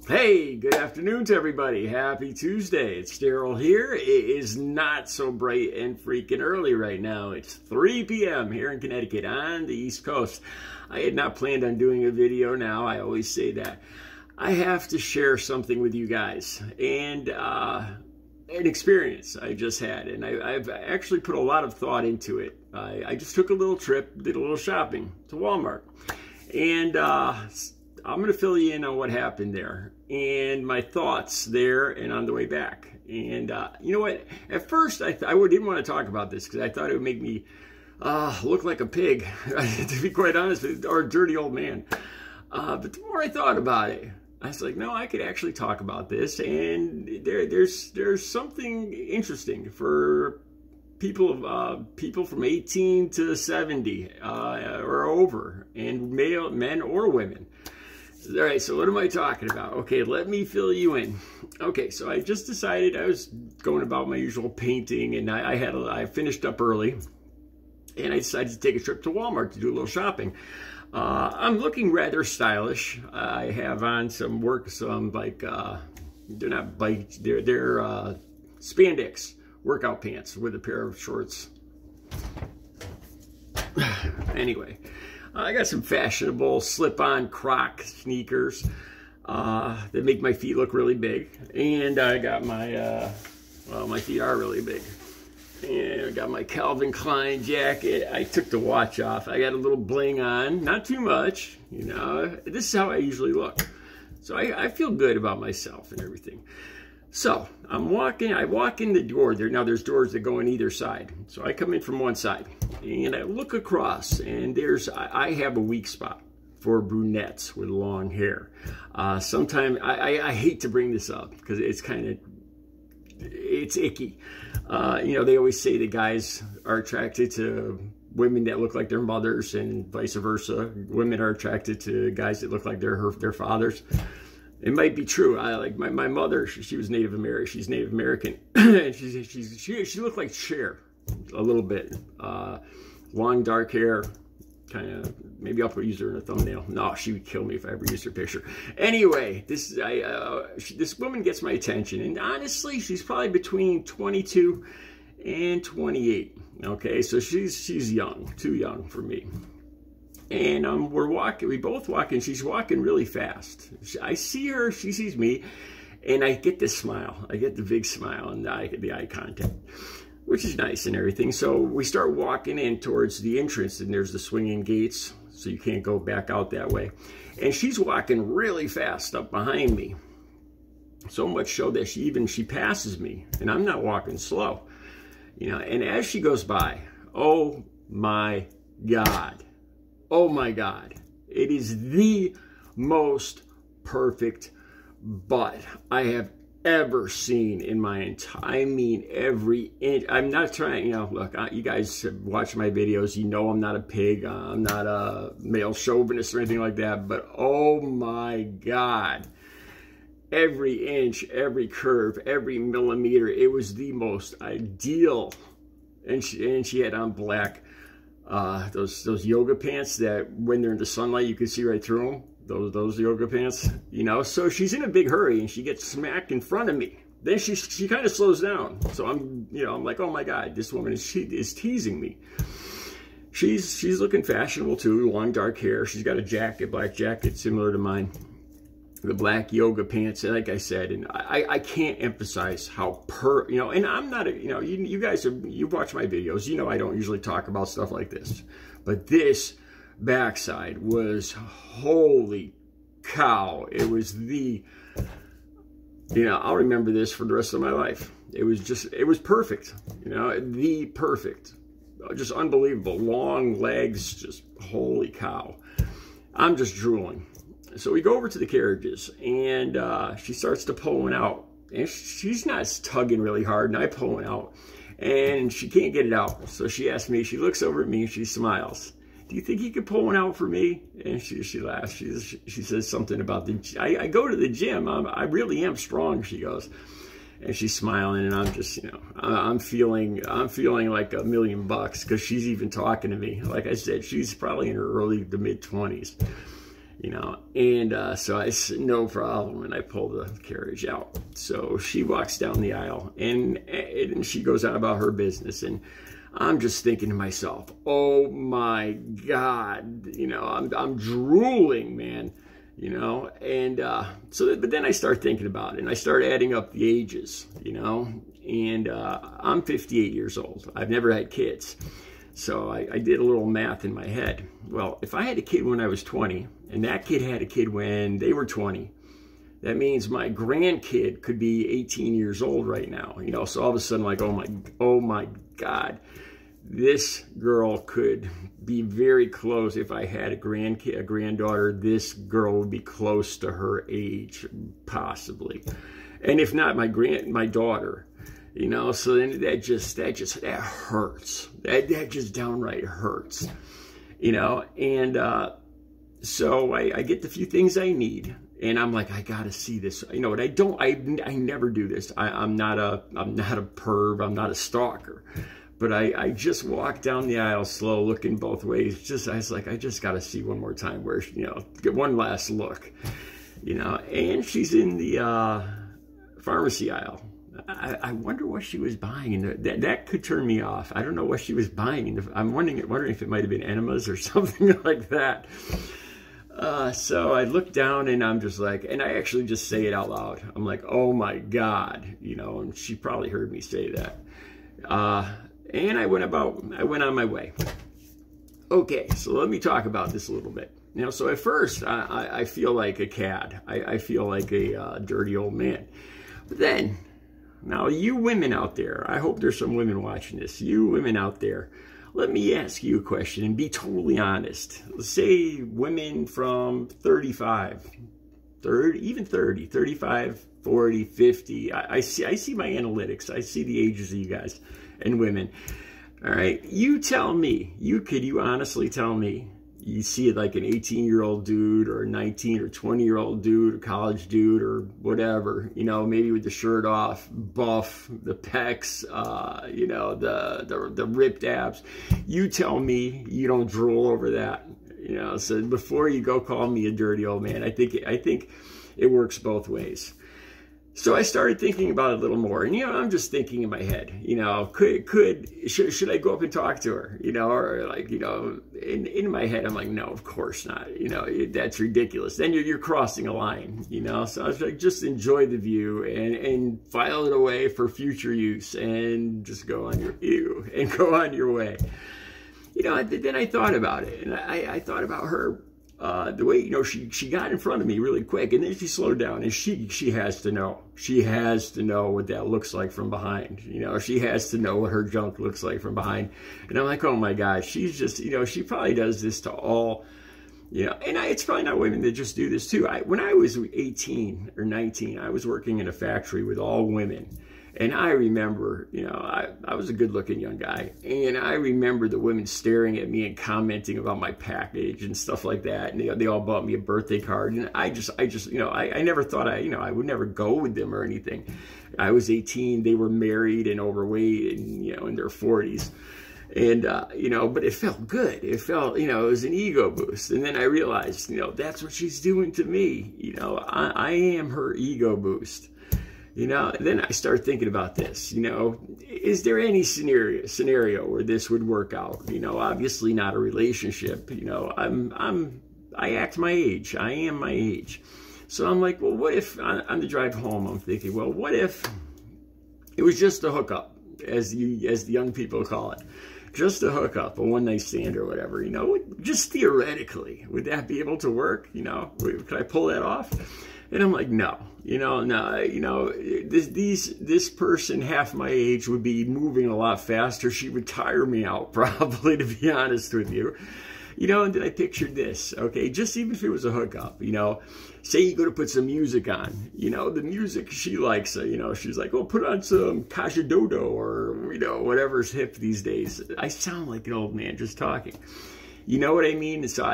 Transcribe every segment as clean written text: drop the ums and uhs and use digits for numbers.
Hey, good afternoon to everybody. Happy Tuesday. It's Daryl here. It is not so bright and freaking early right now. It's 3 p.m. here in Connecticut on the East Coast. I had not planned on doing a video now. I always say that. I have to share something with you guys and an experience I just had. And I've actually put a lot of thought into it. I just took a little trip, did a little shopping to Walmart. And I'm going to fill you in on what happened there and my thoughts there and on the way back. And you know what? At first, I didn't want to talk about this because I thought it would make me look like a pig, to be quite honest, or a dirty old man. But the more I thought about it, I was like, no, I could actually talk about this. And there's something interesting for people from 18 to 70 or over, and men or women. All right, so what am I talking about? Okay, let me fill you in. Okay, so I just decided I was going about my usual painting, and I finished up early, and I decided to take a trip to Walmart to do a little shopping. I'm looking rather stylish. I have on some like they're not bikes, they're spandex workout pants with a pair of shorts. Anyway. I got some fashionable slip-on Croc sneakers that make my feet look really big. And I got my, well, my feet are really big. And I got my Calvin Klein jacket. I took the watch off. I got a little bling on, not too much, you know. This is how I usually look. So I feel good about myself and everything. So I walk in the door there. Now there's doors that go on either side. So I come in from one side and I look across, and I have a weak spot for brunettes with long hair. Sometimes I hate to bring this up because it's icky. You know, they always say that guys are attracted to women that look like their mothers and vice versa. Women are attracted to guys that look like their fathers. It might be true. Like my mother, she was Native American. She's Native American, and she looked like Cher a little bit. Long dark hair, kind of. Maybe I'll use her in a thumbnail. No, she would kill me if I ever used her picture. Anyway, this woman gets my attention, and honestly, she's probably between 22 and 28. Okay, so she's young, too young for me. And we both walk, and she's walking really fast. I see her, she sees me, and I get this smile. I get the big smile and the eye contact, which is nice and everything. So we start walking in towards the entrance, and there's the swinging gates, so you can't go back out that way. And she's walking really fast up behind me. So much so that she passes me, and I'm not walking slow. You know, and as she goes by, oh my God. Oh my God, it is the most perfect butt I have ever seen in my entire, I mean every inch. I'm not trying, you know, look, you guys have watched my videos, you know I'm not a pig, I'm not a male chauvinist or anything like that, but oh my God, every inch, every curve, every millimeter, it was the most ideal. And she had on black those yoga pants that when they're in the sunlight you can see right through them, those yoga pants, you know. So she's in a big hurry and she gets smacked in front of me. Then she kind of slows down, so I'm like, oh my God, this woman is teasing me. She's looking fashionable too, long dark hair. She's got a jacket, black jacket similar to mine, the black yoga pants, like I said. And I can't emphasize how you know, and I'm not, you know, you guys you've watched my videos, you know I don't usually talk about stuff like this, but this backside was, holy cow, it was the, you know, I'll remember this for the rest of my life. It was perfect, you know, the perfect, just unbelievable, long legs, just holy cow. I'm just drooling. So we go over to the carriages, and she starts to pull one out. And she's not tugging really hard, and I pull one out. And she can't get it out. So she asks me, she looks over at me, and she smiles. Do you think you could pull one out for me? And she laughs. She says something about I go to the gym. I really am strong, she goes. And she's smiling, and I'm just, you know, I'm feeling like $1 million because she's even talking to me. Like I said, she's probably in her early to mid 20s. you know. And so I said, no problem, and I pull the carriage out. So she walks down the aisle, and she goes on about her business, and I'm just thinking to myself, oh my God, you know, I'm drooling, man, you know. And but then I start thinking about it, and I start adding up the ages, you know. And I'm 58 years old. I've never had kids. So I did a little math in my head. Well, if I had a kid when I was 20, and that kid had a kid when they were 20, that means my grandkid could be 18 years old right now. You know, so all of a sudden, like, oh my God, this girl could be very close. If I had a granddaughter, this girl would be close to her age, possibly. And if not, my daughter. You know, so then that hurts. That just downright hurts. You know, and so I get the few things I need, and I'm like, I gotta see this. You know, and I never do this. I'm not a perv. I'm not a stalker. But I just walk down the aisle slow, looking both ways. I was like, I just gotta see one more time, where, you know, get one last look. You know, and she's in the pharmacy aisle. I wonder what she was buying. That could turn me off. I don't know what she was buying. I'm wondering if it might have been enemas or something like that. So I look down, and I'm just like, and I actually just say it out loud. I'm like, oh my God, you know, and she probably heard me say that. And I went on my way. Okay, so let me talk about this a little bit. You know, so at first, I feel like a cad. I feel like a dirty old man. But then, now you women out there, I hope there's some women watching this. You women out there, let me ask you a question and be totally honest. Let's say women from 35, 35, 40, 50. I see my analytics. I see the ages of you guys and women. All right, you tell me, could you honestly tell me, you see it like an 18-year-old dude or a 19 or 20-year-old dude, or college dude or whatever, you know, maybe with the shirt off, buff, the pecs, you know, the ripped abs. You tell me you don't drool over that, you know. So before you go call me a dirty old man, I think it works both ways. So I started thinking about it a little more, and, you know, I'm just thinking in my head, you know, should I go up and talk to her, you know, or, like, you know, in my head, I'm like, no, of course not, you know, that's ridiculous. Then you're crossing a line, you know. So I was like, just enjoy the view and file it away for future use, and just go on your way. You know, then I thought about it, and I thought about her. The way, you know, she got in front of me really quick, and then she slowed down, and she has to know. She has to know what that looks like from behind. You know, she has to know what her junk looks like from behind. And I'm like, oh my God, she's just, you know, she probably does this to all, you know, and it's probably not women that just do this too. When I was 18 or 19, I was working in a factory with all women. And I remember, you know, I was a good-looking young guy, and I remember the women staring at me and commenting about my package and stuff like that. And they all bought me a birthday card, and I just, you know, I never thought I would never go with them or anything. I was 18; they were married and overweight, and, you know, in their 40s. And, you know, but it felt good. It felt, you know, it was an ego boost. And then I realized, you know, that's what she's doing to me. You know, I am her ego boost. You know, and then I started thinking about this, you know, is there any scenario where this would work out? You know, obviously not a relationship. You know, I act my age. I am my age. So I'm like, well, what if on the drive home, I'm thinking, well, what if it was just a hookup, as the young people call it, just a hookup, a one-night stand or whatever, you know, just theoretically, would that be able to work? You know, could I pull that off? And I'm like, no, this person half my age would be moving a lot faster. She would tire me out, probably, to be honest with you. You know, and then I pictured this, okay, just even if it was a hookup, you know, say you go to put some music on, you know, the music she likes, you know, she's like, oh, put on some Kasha Dodo or, you know, whatever's hip these days. I sound like an old man just talking. You know what I mean? So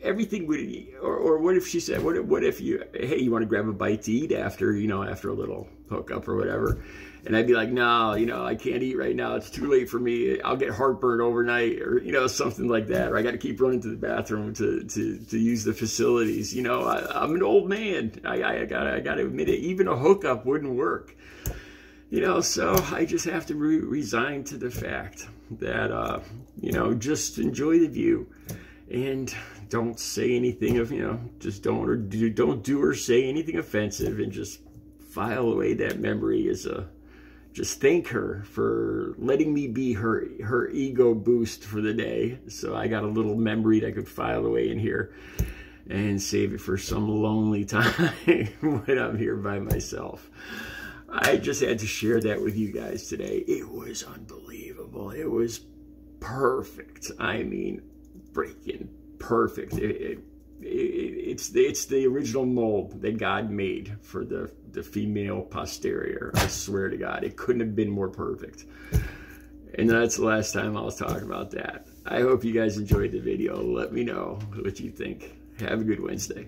everything would, or what if she said, what if hey, you want to grab a bite to eat after, after a little hookup or whatever? And I'd be like, no, I can't eat right now. It's too late for me. I'll get heartburn overnight, or, something like that. Or I got to keep running to the bathroom to use the facilities. I'm an old man. I gotta admit it. Even a hookup wouldn't work. So I just have to resign to the fact that, just enjoy the view and don't say anything of, just don't do or say anything offensive, and just file away that memory just thank her for letting me be her ego boost for the day. So I got a little memory that I could file away in here and save it for some lonely time when I'm here by myself. I just had to share that with you guys today. It was unbelievable. It was perfect. I mean, freaking perfect. It's the original mold that God made for the female posterior. I swear to God, it couldn't have been more perfect. And that's the last time I'll talk about that. I hope you guys enjoyed the video. Let me know what you think. Have a good Wednesday.